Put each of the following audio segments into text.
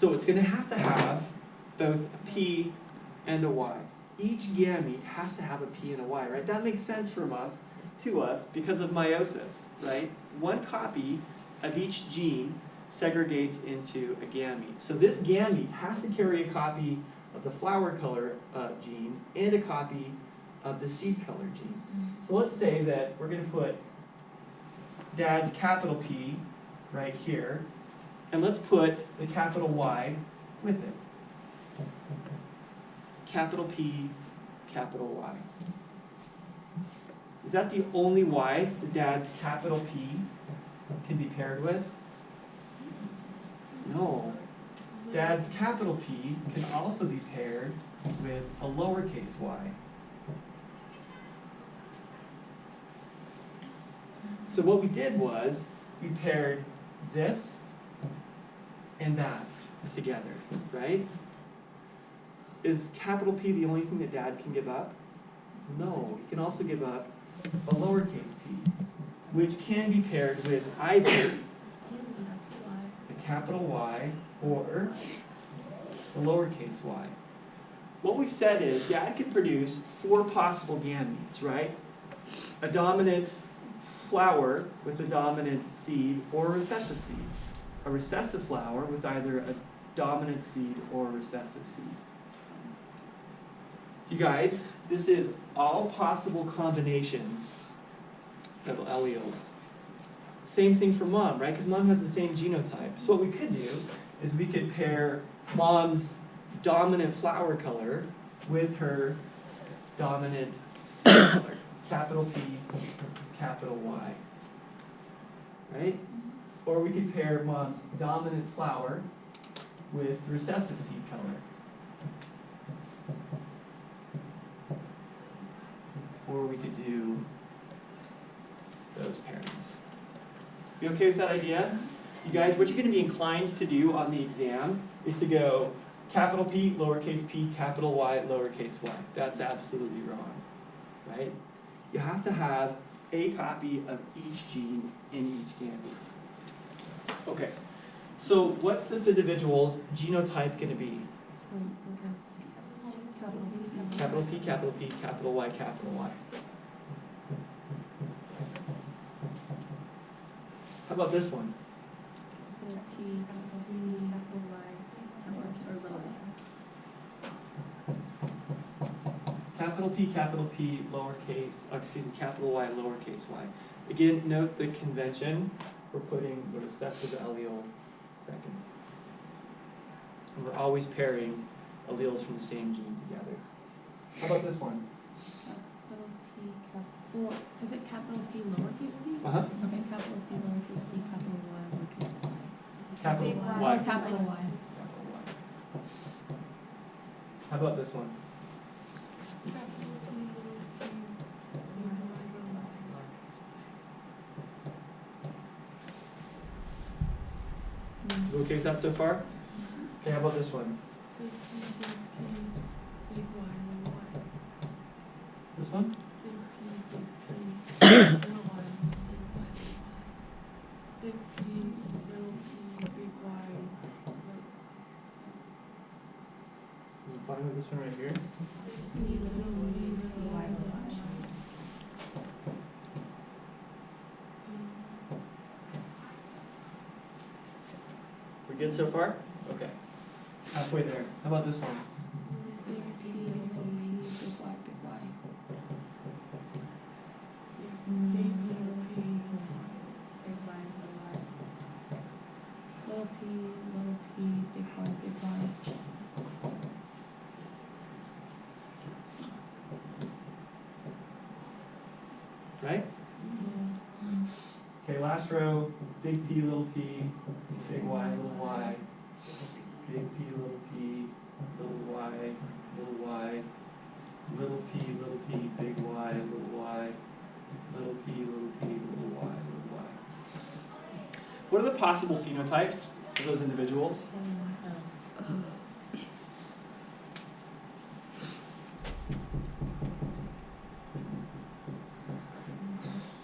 So it's going to have both a P and a Y. Each gamete has to have a P and a Y, right? That makes sense to us because of meiosis, right? One copy of each gene segregates into a gamete. So this gamete has to carry a copy of the flower color gene and a copy of the seed color gene. So let's say that we're going to put Dad's capital P right here, and let's put the capital Y with it. Capital P, capital Y. Is that the only Y that Dad's capital P can be paired with? No. Dad's capital P can also be paired with a lowercase y. So what we did was we paired this and that together, right? Is capital P the only thing that Dad can give up? No, he can also give up a lowercase p, which can be paired with either a capital Y or a lowercase y. What we said is Dad can produce 4 possible gametes, right? A dominant flower with a dominant seed or a recessive seed. A recessive flower with either a dominant seed or a recessive seed. You guys, this is all possible combinations of alleles. Same thing for Mom, right? Because Mom has the same genotype. So what we could do is we could pair Mom's dominant flower color with her dominant seed color. Capital P, capital Y. Right? Or we could pair Mom's dominant flower with recessive seed color. Or we could do those pairings. You okay with that idea? You guys, what you're going to be inclined to do on the exam is to go capital P, lowercase p, capital Y, lowercase y. That's absolutely wrong, right? You have to have a copy of each gene in each gamete. Okay, so what's this individual's genotype going to be? Capital P, capital P, capital Y, capital Y. How about this one? Capital P, lowercase, capital Y, lowercase y. Again, note the convention. We're putting the recessive allele second. And we're always pairing alleles from the same gene together. How about this one? Capital P, well, is it capital P, lowercase p? Uh-huh. Okay, capital P, lowercase p, capital Y, lowercase y. Capital Y. Y. Capital Y. Capital Y. How about this one? You okay with that so far? Okay, how about this one? This one? You fine with this one right here? We're good so far? Okay. Halfway there. How about this one? Little p, big Y, big Y. Right? Okay, last row. Big P, little p, big Y, little y. Big P, little p, little y, little y. Little p, big Y, little y. Little p, little y, little y. What are the possible phenotypes of those individuals?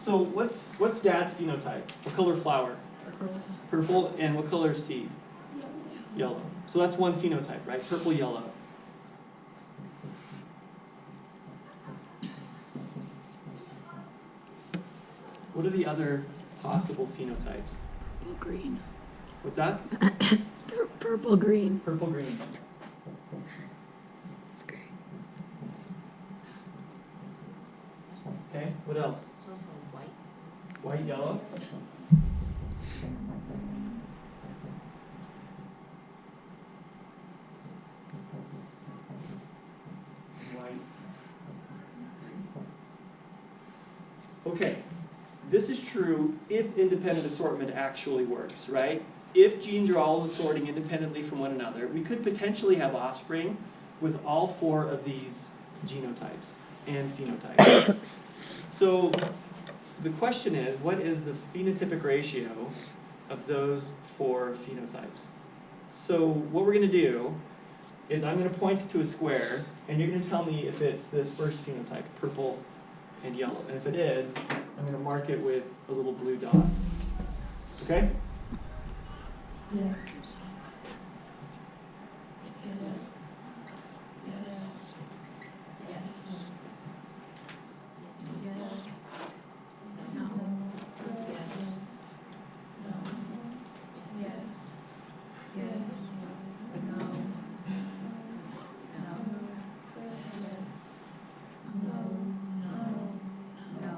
So what's Dad's phenotype? What color flower? Purple. And what color seed? yellow. So that's one phenotype, right? Purple, yellow. What are the other possible phenotypes? Purple green. What's that? Purple green. Purple, green. That's great. Okay, what else? It's also white. White, yellow. White. Okay, this is true if independent assortment actually works, right? If genes are all assorting independently from one another, we could potentially have offspring with all four of these genotypes and phenotypes. So the question is, what is the phenotypic ratio of those four phenotypes? So what we're going to do is I'm going to point to a square, and you're going to tell me if it's this first phenotype, purple and yellow. And if it is, I'm going to mark it with a little blue dot. Okay? Yes. Yes. Yes. Yes. No. Yes. No. Yes. Yes. No. No. Yes. No. No. No.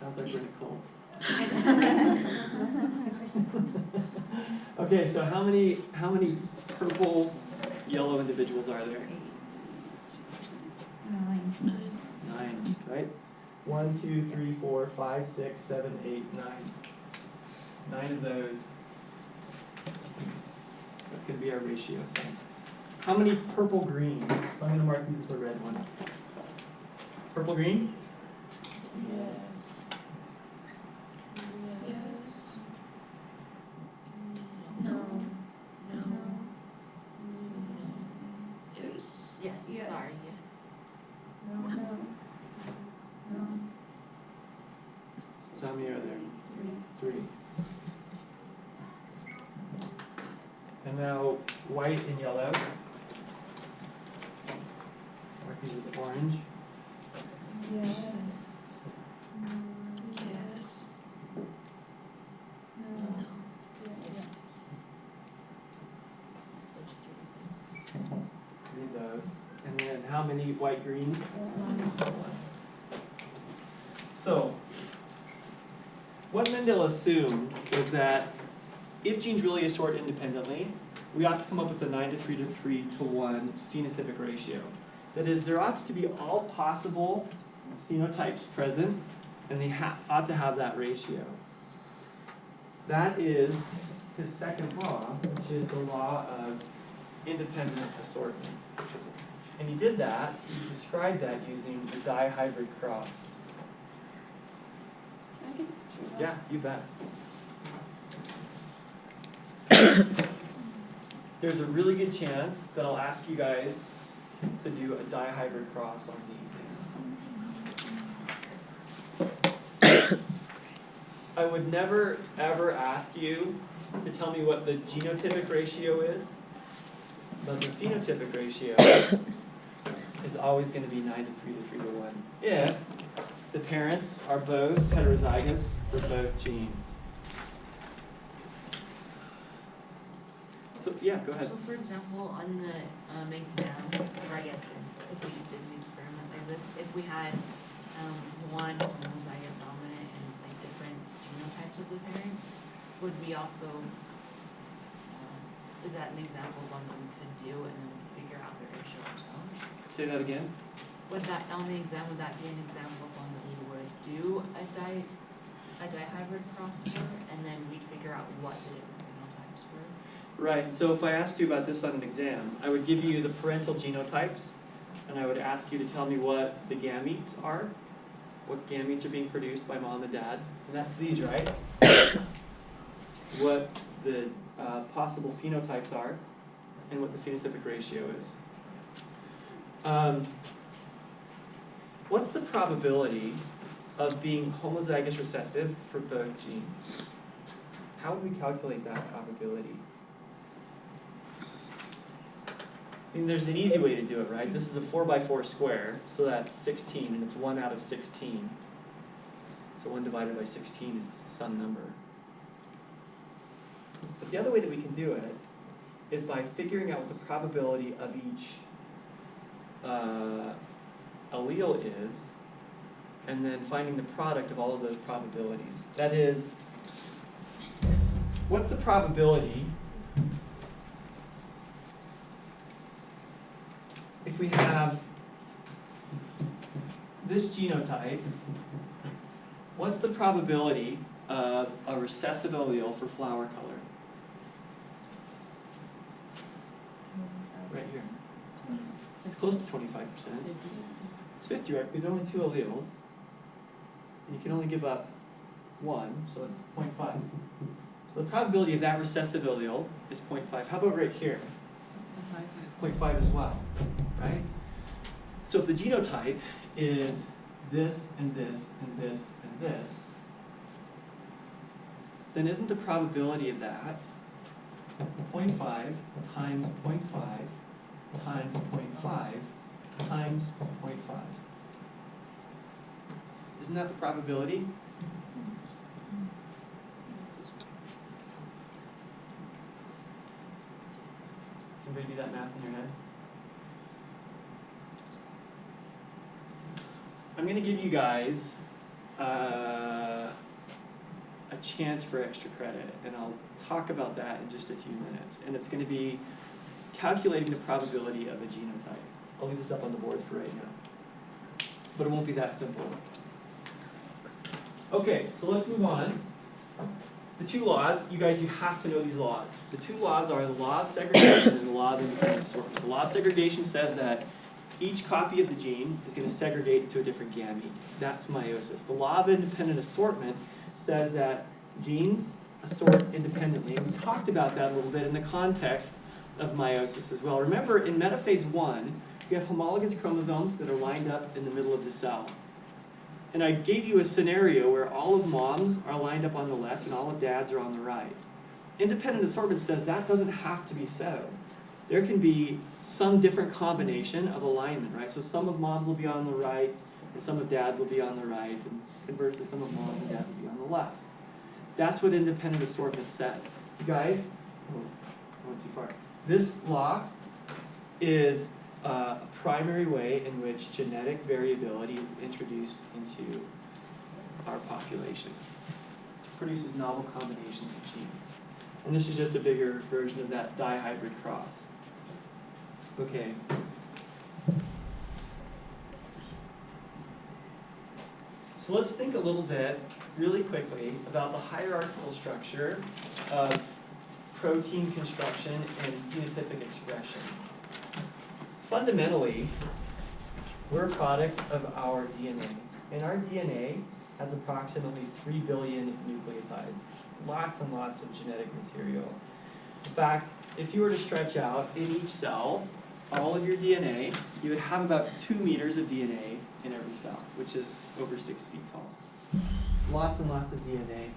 Sounds like we're in a cult. Okay, so how many purple, yellow individuals are there? 9. 9, right? 1, 2, 3, 4, 5, 6, 7, 8, 9. 9 of those. That's going to be our ratio. So, how many purple green? So I'm going to mark these with the red one. Purple green? Yes. Yes. No. No. Yes. Yes, Yes. sorry, yes. No. No. No. So how many are there? 3. And now white and yellow. Mark these with orange. Yes. Yes. No. Yes. Read those. And then how many white greens? So, what Mendel assumed was that if genes really assort independently, we ought to come up with a 9 to 3 to 3 to 1 phenotypic ratio. That is, there ought to be all possible phenotypes present, and they ought to have that ratio. That is his second law, which is the law of independent assortment. And he did that, he described that using the dihybrid cross. I can. Yeah, you bet. There's a really good chance that I'll ask you guys to do a dihybrid cross on the exam. I would never, ever ask you to tell me what the genotypic ratio is, but the phenotypic ratio is always going to be 9 to 3 to 3 to 1 if the parents are both heterozygous for both genes. So, yeah, go ahead. So for example, on the exam, or I guess if we did an experiment like this, if we had one homozygous dominant and like different genotypes of the parents, would we also, is that an example of one that we could do and then figure out the ratio ourselves? Say that again. Would that, on the exam, would that be an example of one that we would do a dihybrid cross for, and then we'd figure out what the different phenotypes were? Right, so if I asked you about this on an exam, I would give you the parental genotypes, and I would ask you to tell me what the gametes are, what gametes are being produced by mom and dad, and that's these, right? What the possible phenotypes are, and what the phenotypic ratio is. What's the probability of being homozygous recessive for both genes? How would we calculate that probability? I mean, there's an easy way to do it, right? This is a 4x4 square, so that's 16, and it's 1 out of 16. So 1 divided by 16 is some number. But the other way that we can do it is by figuring out what the probability of each allele is, and then finding the product of all of those probabilities. That is, what's the probability if we have this genotype, what's the probability of a recessive allele for flower color? Right here. It's close to 25%. It's 50, right? Because there are only 2 alleles. And you can only give up 1, so it's 0.5. So the probability of that recessive allele is 0.5. How about right here? 0.5 as well, right? So if the genotype is this and this and this and this, then isn't the probability of that 0.5 times 0.5 times 0.5 times 0.5? Isn't that the probability? Everybody do that math in your head? I'm going to give you guys a chance for extra credit, and I'll talk about that in just a few minutes. And it's going to be calculating the probability of a genotype. I'll leave this up on the board for right now. But it won't be that simple. Okay, so let's move on. The 2 laws, you guys, you have to know these laws. The 2 laws are the law of segregation and the law of independent assortment. The law of segregation says that each copy of the gene is going to segregate into a different gamete. That's meiosis. The law of independent assortment says that genes assort independently. And we talked about that a little bit in the context of meiosis as well. Remember, in metaphase 1, you have homologous chromosomes that are lined up in the middle of the cell. And I gave you a scenario where all of moms are lined up on the left and all of dads are on the right. Independent assortment says that doesn't have to be so. There can be some different combination of alignment, right? So some of moms will be on the right and some of dads will be on the right, and conversely some of moms and dads will be on the left. That's what independent assortment says. You guys, I went too far. This law is a primary way in which genetic variability is introduced into our population. It produces novel combinations of genes. And this is just a bigger version of that dihybrid cross. Okay. So let's think a little bit, really quickly, about the hierarchical structure of protein construction and phenotypic expression. Fundamentally, we're a product of our DNA. And our DNA has approximately 3 billion nucleotides. Lots and lots of genetic material. In fact, if you were to stretch out in each cell all of your DNA, you would have about 2 meters of DNA in every cell, which is over 6 feet tall. Lots and lots of DNA.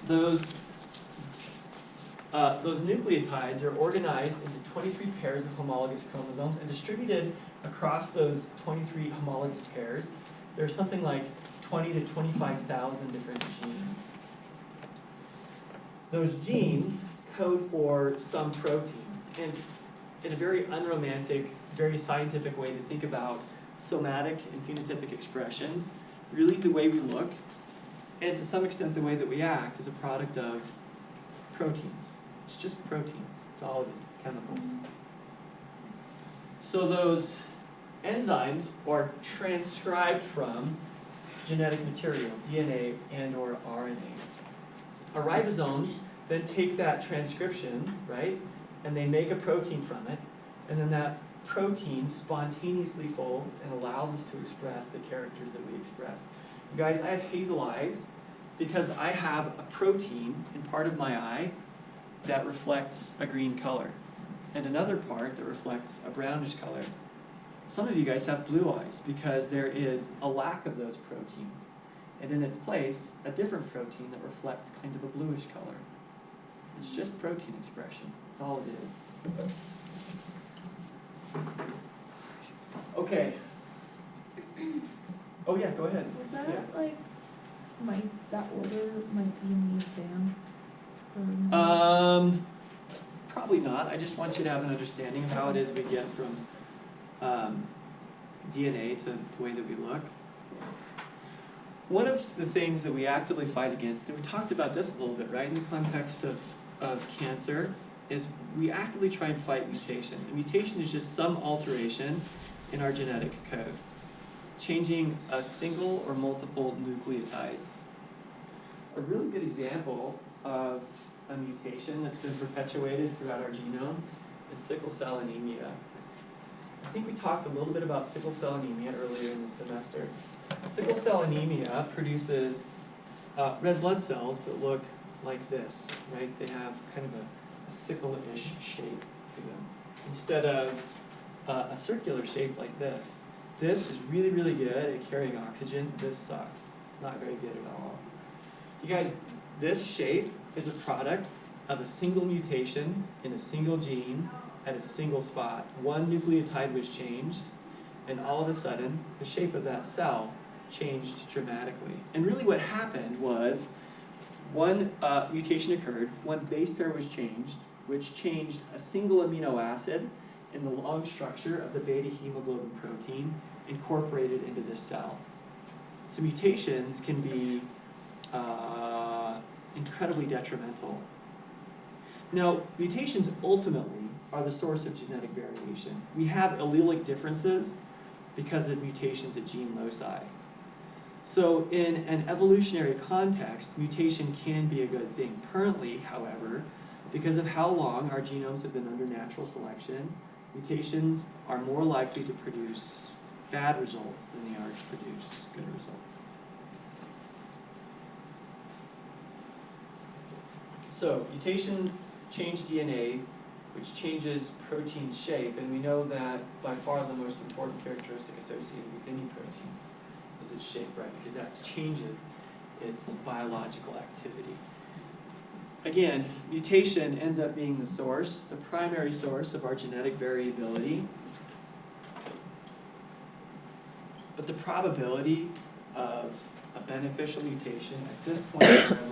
Those nucleotides are organized into 23 pairs of homologous chromosomes and distributed across those 23 homologous pairs. There's something like 20 to 25,000 different genes. Those genes code for some protein. And in a very unromantic, very scientific way to think about somatic and phenotypic expression, really the way we look, and to some extent the way that we act, is a product of proteins. It's just proteins. It's all of it. It's chemicals. So those enzymes are transcribed from genetic material, DNA and or RNA. Our ribosomes then take that transcription, right, and they make a protein from it, and then that protein spontaneously folds and allows us to express the characters that we express. You guys, I have hazel eyes because I have a protein in part of my eye that reflects a green color, and another part that reflects a brownish color. Some of you guys have blue eyes because there is a lack of those proteins, and in its place, a different protein that reflects kind of a bluish color. It's just protein expression. That's all it is. Okay. Oh, yeah, go ahead. Was that Yeah. like, that order might be in the exam? Probably not. I just want you to have an understanding of how it is we get from DNA to the way that we look. One of the things that we actively fight against, and we talked about this a little bit, right, in the context of cancer, is we actively try and fight mutation. A mutation is just some alteration in our genetic code, changing a single or multiple nucleotides. A really good example of a mutation that's been perpetuated throughout our genome is sickle cell anemia. I think we talked a little bit about sickle cell anemia earlier in the semester. Sickle cell anemia produces red blood cells that look like this, right? They have kind of a sickle-ish shape to them, instead of a circular shape like this. This is really, really good at carrying oxygen. This sucks. It's not very good at all. You guys, this shape is a product of a single mutation in a single gene at a single spot. One nucleotide was changed, and all of a sudden, the shape of that cell changed dramatically. And really what happened was one mutation occurred, one base pair was changed, which changed a single amino acid in the long structure of the beta hemoglobin protein incorporated into this cell. So mutations can be incredibly detrimental. Now, mutations ultimately are the source of genetic variation. We have allelic differences because of mutations at gene loci. So in an evolutionary context, mutation can be a good thing. Currently, however, because of how long our genomes have been under natural selection, mutations are more likely to produce bad results than they are to produce good results. So mutations change DNA, which changes protein shape, and we know that by far the most important characteristic associated with any protein is its shape, right? Because that changes its biological activity. Again, mutation ends up being the source, the primary source of our genetic variability. But the probability of a beneficial mutation at this point in our